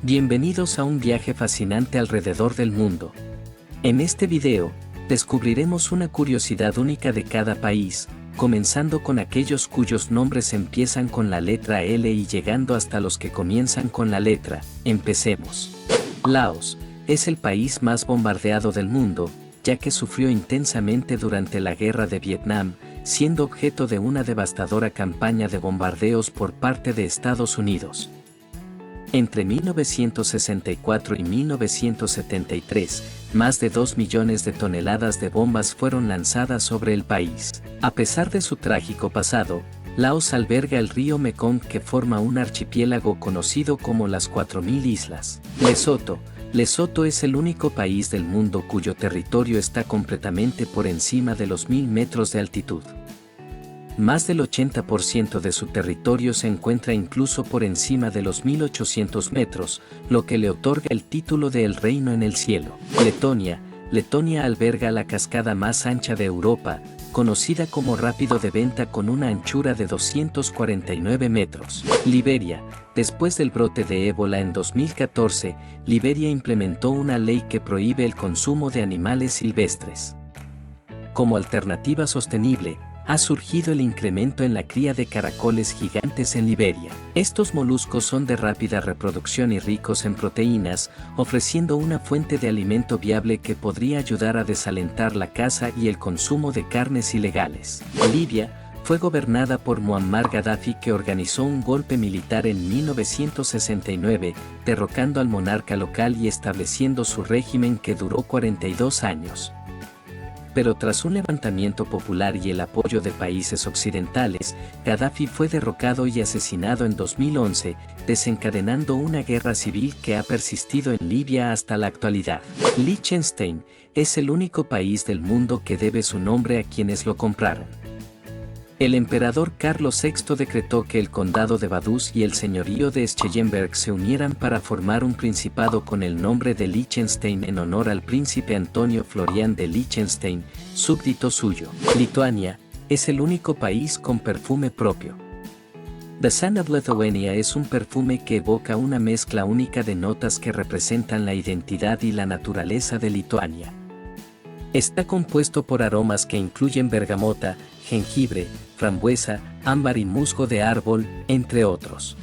Bienvenidos a un viaje fascinante alrededor del mundo. En este video, descubriremos una curiosidad única de cada país, comenzando con aquellos cuyos nombres empiezan con la letra L y llegando hasta los que comienzan con la letra. Empecemos. Laos es el país más bombardeado del mundo, ya que sufrió intensamente durante la Guerra de Vietnam, siendo objeto de una devastadora campaña de bombardeos por parte de Estados Unidos. Entre 1964 y 1973, más de 2 millones de toneladas de bombas fueron lanzadas sobre el país. A pesar de su trágico pasado, Laos alberga el río Mekong que forma un archipiélago conocido como las 4000 islas. Lesoto es el único país del mundo cuyo territorio está completamente por encima de los 1000 metros de altitud. Más del 80% de su territorio se encuentra incluso por encima de los 1800 metros, lo que le otorga el título de El Reino en el Cielo. Letonia alberga la cascada más ancha de Europa, conocida como Rápido de Venta con una anchura de 249 metros. Liberia. Después del brote de ébola en 2014, Liberia implementó una ley que prohíbe el consumo de animales silvestres. Como alternativa sostenible, ha surgido el incremento en la cría de caracoles gigantes en Liberia. Estos moluscos son de rápida reproducción y ricos en proteínas, ofreciendo una fuente de alimento viable que podría ayudar a desalentar la caza y el consumo de carnes ilegales. Libia fue gobernada por Muammar Gaddafi, que organizó un golpe militar en 1969, derrocando al monarca local y estableciendo su régimen que duró 42 años. Pero tras un levantamiento popular y el apoyo de países occidentales, Gaddafi fue derrocado y asesinado en 2011, desencadenando una guerra civil que ha persistido en Libia hasta la actualidad. Liechtenstein es el único país del mundo que debe su nombre a quienes lo compraron. El emperador Carlos VI decretó que el condado de Vaduz y el señorío de Schellenberg se unieran para formar un principado con el nombre de Liechtenstein en honor al príncipe Antonio Florián de Liechtenstein, súbdito suyo. Lituania es el único país con perfume propio. The Scent of Lithuania es un perfume que evoca una mezcla única de notas que representan la identidad y la naturaleza de Lituania. Está compuesto por aromas que incluyen bergamota, jengibre, frambuesa, ámbar y musgo de árbol, entre otros.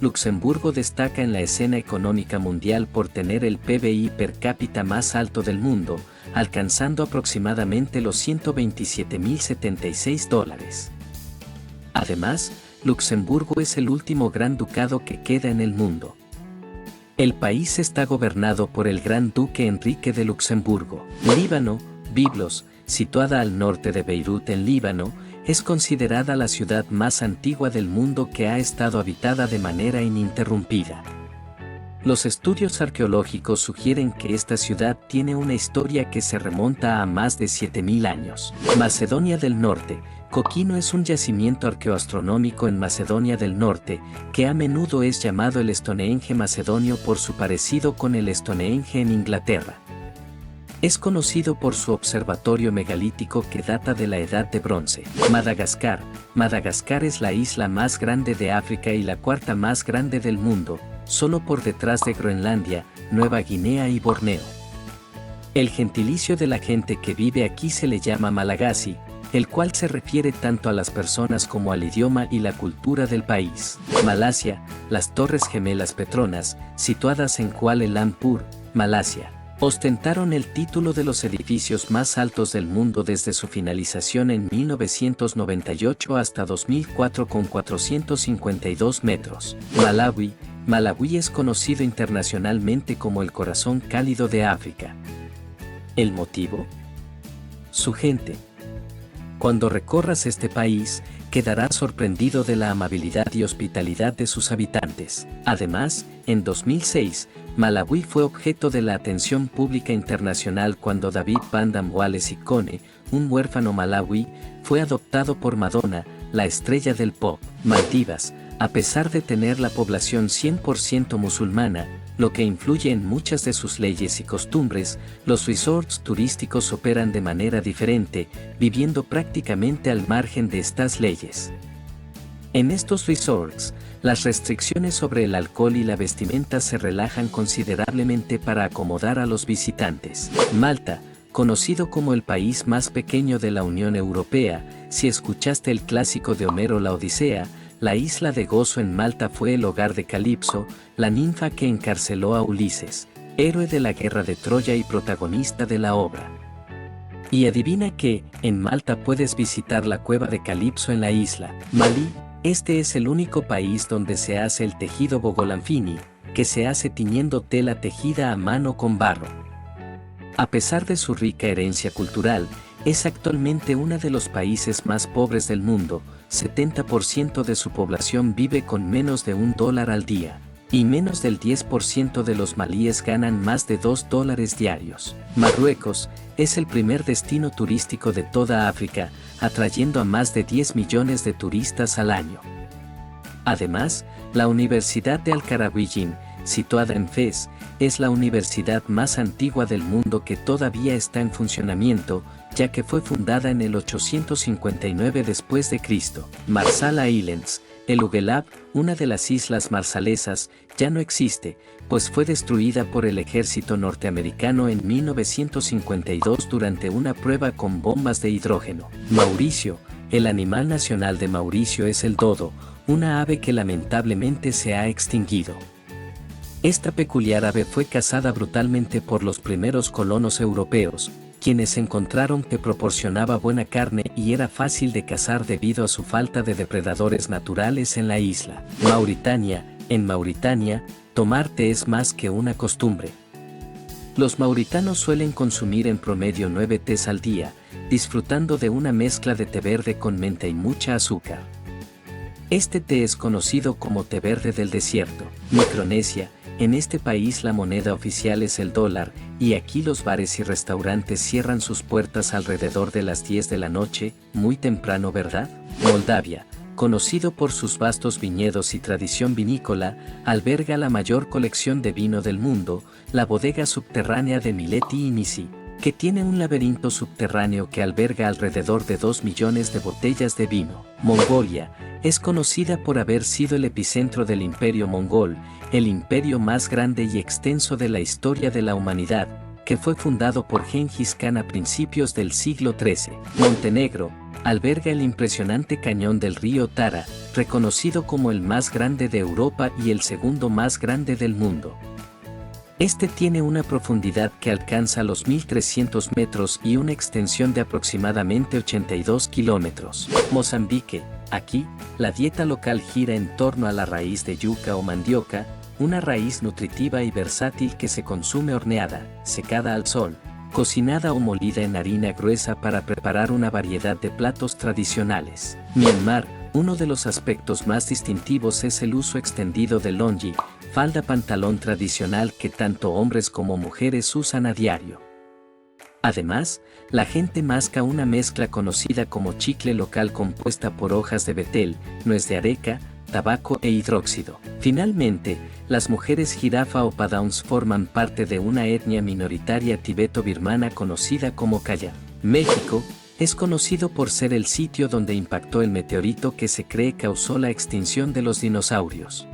Luxemburgo destaca en la escena económica mundial por tener el PBI per cápita más alto del mundo, alcanzando aproximadamente los $127.076. Además, Luxemburgo es el último gran ducado que queda en el mundo. El país está gobernado por el Gran Duque Enrique de Luxemburgo. Líbano, Biblos, situada al norte de Beirut en Líbano, es considerada la ciudad más antigua del mundo que ha estado habitada de manera ininterrumpida. Los estudios arqueológicos sugieren que esta ciudad tiene una historia que se remonta a más de 7000 años. Macedonia del Norte. Coquino es un yacimiento arqueoastronómico en Macedonia del Norte, que a menudo es llamado el Stonehenge macedonio por su parecido con el Stonehenge en Inglaterra. Es conocido por su observatorio megalítico que data de la Edad de Bronce. Madagascar. Madagascar es la isla más grande de África y la cuarta más grande del mundo, solo por detrás de Groenlandia, Nueva Guinea y Borneo. El gentilicio de la gente que vive aquí se le llama Malagasy, el cual se refiere tanto a las personas como al idioma y la cultura del país. Malasia. Las Torres Gemelas Petronas, situadas en Kuala Lumpur, Malasia, ostentaron el título de los edificios más altos del mundo desde su finalización en 1998 hasta 2004 con 452 metros. Malawi. Malawi es conocido internacionalmente como el corazón cálido de África. ¿El motivo? Su gente. Cuando recorras este país, quedarás sorprendido de la amabilidad y hospitalidad de sus habitantes. Además, en 2006, Malawi fue objeto de la atención pública internacional cuando David Bandam Wallace Ikone, un huérfano malawi, fue adoptado por Madonna, la estrella del pop. Maldivas. A pesar de tener la población 100% musulmana, lo que influye en muchas de sus leyes y costumbres, los resorts turísticos operan de manera diferente, viviendo prácticamente al margen de estas leyes. En estos resorts, las restricciones sobre el alcohol y la vestimenta se relajan considerablemente para acomodar a los visitantes. Malta, conocido como el país más pequeño de la Unión Europea, si escuchaste el clásico de Homero La Odisea, la isla de gozo en Malta fue el hogar de Calipso, la ninfa que encarceló a Ulises, héroe de la guerra de Troya y protagonista de la obra. Y adivina que, en Malta puedes visitar la cueva de Calipso en la isla. Malí, este es el único país donde se hace el tejido Bogolanfini, que se hace tiñendo tela tejida a mano con barro. A pesar de su rica herencia cultural, es actualmente uno de los países más pobres del mundo. 70% de su población vive con menos de $1 al día, y menos del 10% de los malíes ganan más de $2 diarios. Marruecos es el primer destino turístico de toda África, atrayendo a más de 10 millones de turistas al año. Además, la Universidad de Al-Qarawiyyin, situada en Fez, es la universidad más antigua del mundo que todavía está en funcionamiento, ya que fue fundada en el 859 después de Cristo. Marsala Islands, el Ugelab, una de las islas marsalesas, ya no existe, pues fue destruida por el ejército norteamericano en 1952 durante una prueba con bombas de hidrógeno. Mauricio, el animal nacional de Mauricio es el dodo, una ave que lamentablemente se ha extinguido. Esta peculiar ave fue cazada brutalmente por los primeros colonos europeos, quienes encontraron que proporcionaba buena carne y era fácil de cazar debido a su falta de depredadores naturales en la isla. Mauritania, en Mauritania, tomar té es más que una costumbre. Los mauritanos suelen consumir en promedio 9 tés al día, disfrutando de una mezcla de té verde con menta y mucha azúcar. Este té es conocido como té verde del desierto. Micronesia, en este país la moneda oficial es el dólar, y aquí los bares y restaurantes cierran sus puertas alrededor de las 10 de la noche, muy temprano, ¿verdad? Moldavia, conocido por sus vastos viñedos y tradición vinícola, alberga la mayor colección de vino del mundo, la bodega subterránea de Mileti Inisi, que tiene un laberinto subterráneo que alberga alrededor de 2 millones de botellas de vino. Mongolia es conocida por haber sido el epicentro del Imperio Mongol, el imperio más grande y extenso de la historia de la humanidad, que fue fundado por Gengis Khan a principios del siglo XIII. Montenegro alberga el impresionante cañón del río Tara, reconocido como el más grande de Europa y el segundo más grande del mundo. Este tiene una profundidad que alcanza los 1.300 metros y una extensión de aproximadamente 82 kilómetros. Mozambique, aquí, la dieta local gira en torno a la raíz de yuca o mandioca, una raíz nutritiva y versátil que se consume horneada, secada al sol, cocinada o molida en harina gruesa para preparar una variedad de platos tradicionales. Myanmar, uno de los aspectos más distintivos es el uso extendido del longi, falda pantalón tradicional que tanto hombres como mujeres usan a diario. Además, la gente masca una mezcla conocida como chicle local compuesta por hojas de betel, nuez de areca, tabaco e hidróxido. Finalmente, las mujeres jirafa o padauns forman parte de una etnia minoritaria tibeto-birmana conocida como Kaya. México es conocido por ser el sitio donde impactó el meteorito que se cree causó la extinción de los dinosaurios.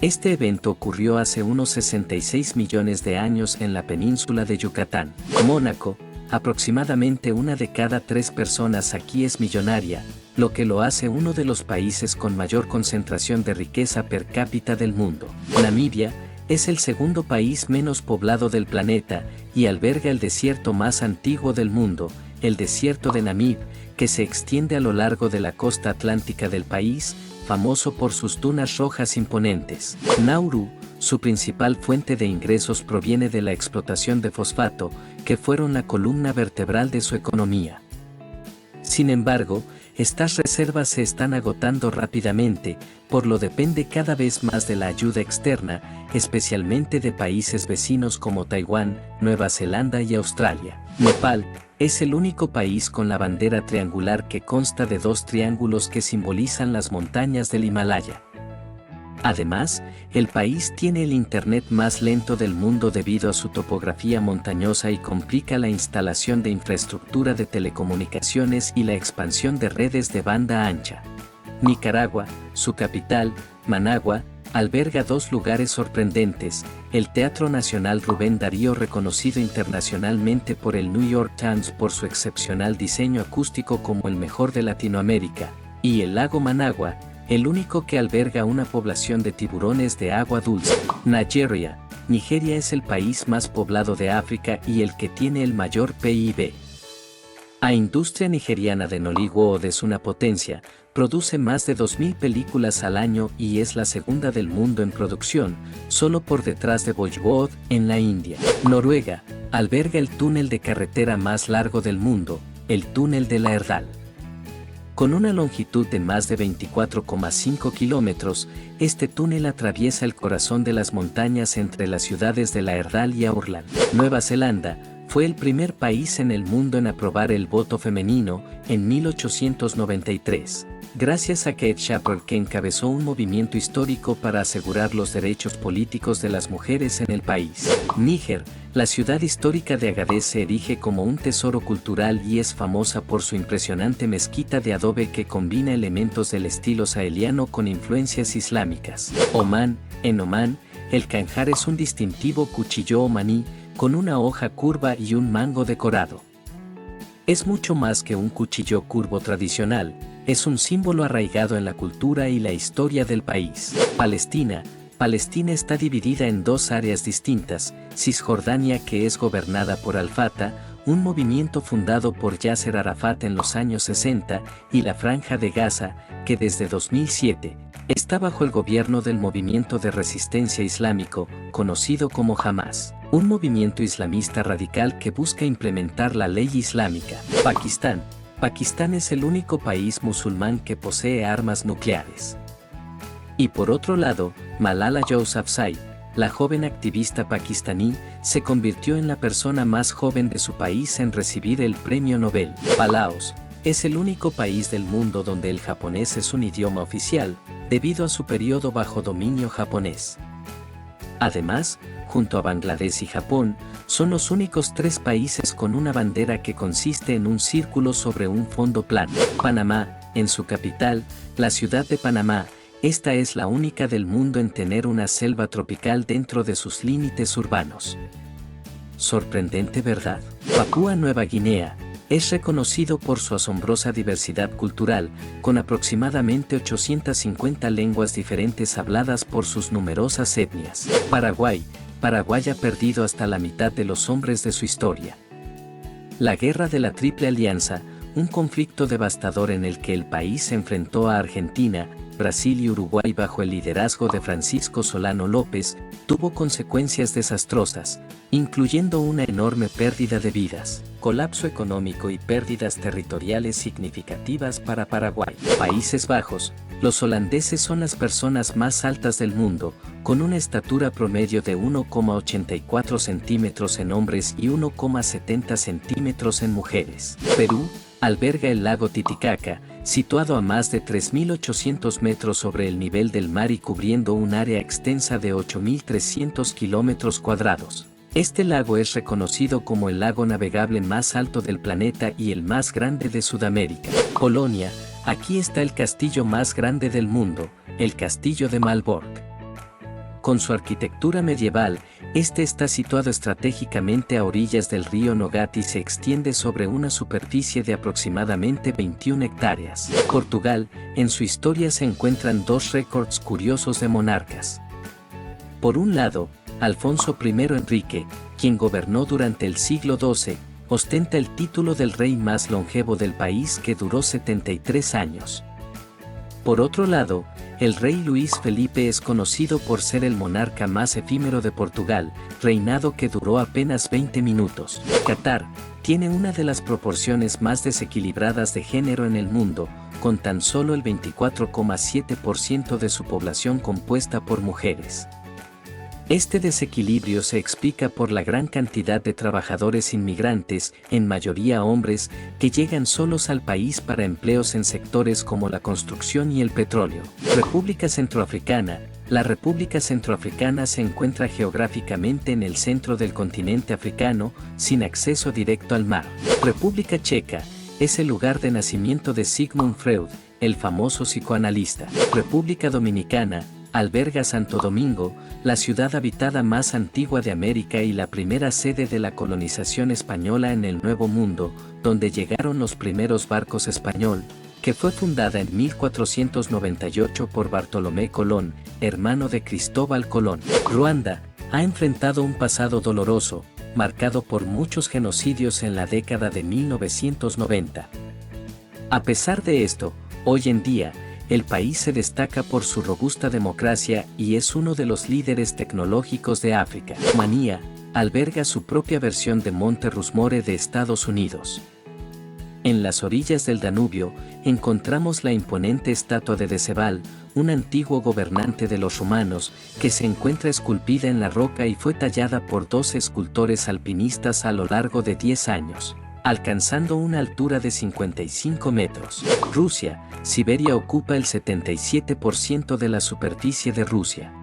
Este evento ocurrió hace unos 66 millones de años en la península de Yucatán. Mónaco, aproximadamente 1 de cada 3 personas aquí es millonaria, lo que lo hace uno de los países con mayor concentración de riqueza per cápita del mundo. Namibia es el segundo país menos poblado del planeta y alberga el desierto más antiguo del mundo, el desierto de Namib, que se extiende a lo largo de la costa atlántica del país, famoso por sus dunas rojas imponentes. Nauru, su principal fuente de ingresos proviene de la explotación de fosfato, que fueron la columna vertebral de su economía. Sin embargo, estas reservas se están agotando rápidamente, por lo depende cada vez más de la ayuda externa, especialmente de países vecinos como Taiwán, Nueva Zelanda y Australia. Nepal es el único país con la bandera triangular que consta de 2 triángulos que simbolizan las montañas del Himalaya. Además, el país tiene el internet más lento del mundo debido a su topografía montañosa y complica la instalación de infraestructura de telecomunicaciones y la expansión de redes de banda ancha. Nicaragua, su capital, Managua, alberga dos lugares sorprendentes: el Teatro Nacional Rubén Darío, reconocido internacionalmente por el New York Times por su excepcional diseño acústico como el mejor de Latinoamérica, y el lago Managua, el único que alberga una población de tiburones de agua dulce. Nigeria es el país más poblado de África y el que tiene el mayor PIB. La industria nigeriana de Nollywood es una potencia, produce más de 2.000 películas al año y es la segunda del mundo en producción, solo por detrás de Bollywood en la India. Noruega alberga el túnel de carretera más largo del mundo, el túnel de la Erdal. Con una longitud de más de 24,5 kilómetros, este túnel atraviesa el corazón de las montañas entre las ciudades de La Erdal y Aurland. Nueva Zelanda fue el primer país en el mundo en aprobar el voto femenino en 1893, gracias a Kate Shepherd, que encabezó un movimiento histórico para asegurar los derechos políticos de las mujeres en el país. Níger, la ciudad histórica de Agadez se erige como un tesoro cultural y es famosa por su impresionante mezquita de adobe que combina elementos del estilo saheliano con influencias islámicas. Omán, en Omán, el khanjar es un distintivo cuchillo omaní con una hoja curva y un mango decorado. Es mucho más que un cuchillo curvo tradicional, es un símbolo arraigado en la cultura y la historia del país. Palestina está dividida en dos áreas distintas: Cisjordania, que es gobernada por Al-Fatah, un movimiento fundado por Yasser Arafat en los años 60, y la Franja de Gaza, que desde 2007 está bajo el gobierno del movimiento de resistencia islámico, conocido como Hamas, un movimiento islamista radical que busca implementar la ley islámica. Pakistán es el único país musulmán que posee armas nucleares. Y por otro lado, Malala Yousafzai, la joven activista pakistaní, se convirtió en la persona más joven de su país en recibir el premio Nobel. Palaos es el único país del mundo donde el japonés es un idioma oficial, debido a su periodo bajo dominio japonés. Además, junto a Bangladesh y Japón, son los únicos tres países con una bandera que consiste en un círculo sobre un fondo plano. Panamá, en su capital, la ciudad de Panamá, esta es la única del mundo en tener una selva tropical dentro de sus límites urbanos. Sorprendente, ¿verdad? Papúa Nueva Guinea es reconocido por su asombrosa diversidad cultural, con aproximadamente 850 lenguas diferentes habladas por sus numerosas etnias. Paraguay ha perdido hasta la mitad de los hombres de su historia. La Guerra de la Triple Alianza, un conflicto devastador en el que el país se enfrentó a Argentina, Brasil y Uruguay bajo el liderazgo de Francisco Solano López, tuvo consecuencias desastrosas, incluyendo una enorme pérdida de vidas, colapso económico y pérdidas territoriales significativas para Paraguay. Países Bajos, los holandeses son las personas más altas del mundo, con una estatura promedio de 1,84 centímetros en hombres y 1,70 centímetros en mujeres. Perú alberga el lago Titicaca, situado a más de 3.800 metros sobre el nivel del mar y cubriendo un área extensa de 8.300 kilómetros cuadrados. Este lago es reconocido como el lago navegable más alto del planeta y el más grande de Sudamérica. Polonia, aquí está el castillo más grande del mundo, el Castillo de Malbork. Con su arquitectura medieval, este está situado estratégicamente a orillas del río Nogat y se extiende sobre una superficie de aproximadamente 21 hectáreas. Portugal, en su historia se encuentran dos récords curiosos de monarcas. Por un lado, Alfonso I Enrique, quien gobernó durante el siglo XII, ostenta el título del rey más longevo del país, que duró 73 años. Por otro lado, el rey Luis Felipe es conocido por ser el monarca más efímero de Portugal, reinado que duró apenas 20 minutos. Qatar tiene una de las proporciones más desequilibradas de género en el mundo, con tan solo el 24,7% de su población compuesta por mujeres. Este desequilibrio se explica por la gran cantidad de trabajadores inmigrantes, en mayoría hombres, que llegan solos al país para empleos en sectores como la construcción y el petróleo. República Centroafricana. La República Centroafricana se encuentra geográficamente en el centro del continente africano, sin acceso directo al mar. República Checa es el lugar de nacimiento de Sigmund Freud, el famoso psicoanalista. República Dominicana. alberga Santo Domingo, la ciudad habitada más antigua de América y la primera sede de la colonización española en el Nuevo Mundo, donde llegaron los primeros barcos español, que fue fundada en 1498 por Bartolomé Colón, hermano de Cristóbal Colón. Ruanda ha enfrentado un pasado doloroso, marcado por muchos genocidios en la década de 1990. A pesar de esto, hoy en día, el país se destaca por su robusta democracia y es uno de los líderes tecnológicos de África. Rumanía alberga su propia versión de Monte Rushmore de Estados Unidos. En las orillas del Danubio, encontramos la imponente estatua de Decebal, un antiguo gobernante de los rumanos, que se encuentra esculpida en la roca y fue tallada por 12 escultores alpinistas a lo largo de 10 años, alcanzando una altura de 55 metros. Rusia, Siberia ocupa el 77% de la superficie de Rusia.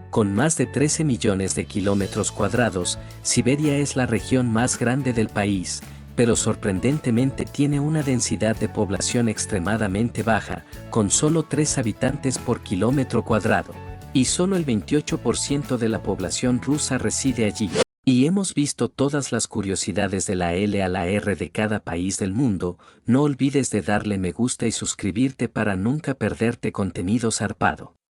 Con más de 13 millones de kilómetros cuadrados, Siberia es la región más grande del país, pero sorprendentemente tiene una densidad de población extremadamente baja, con solo 3 habitantes por kilómetro cuadrado, y solo el 28% de la población rusa reside allí. Y hemos visto todas las curiosidades de la L a la R de cada país del mundo. No olvides de darle me gusta y suscribirte para nunca perderte contenido zarpado.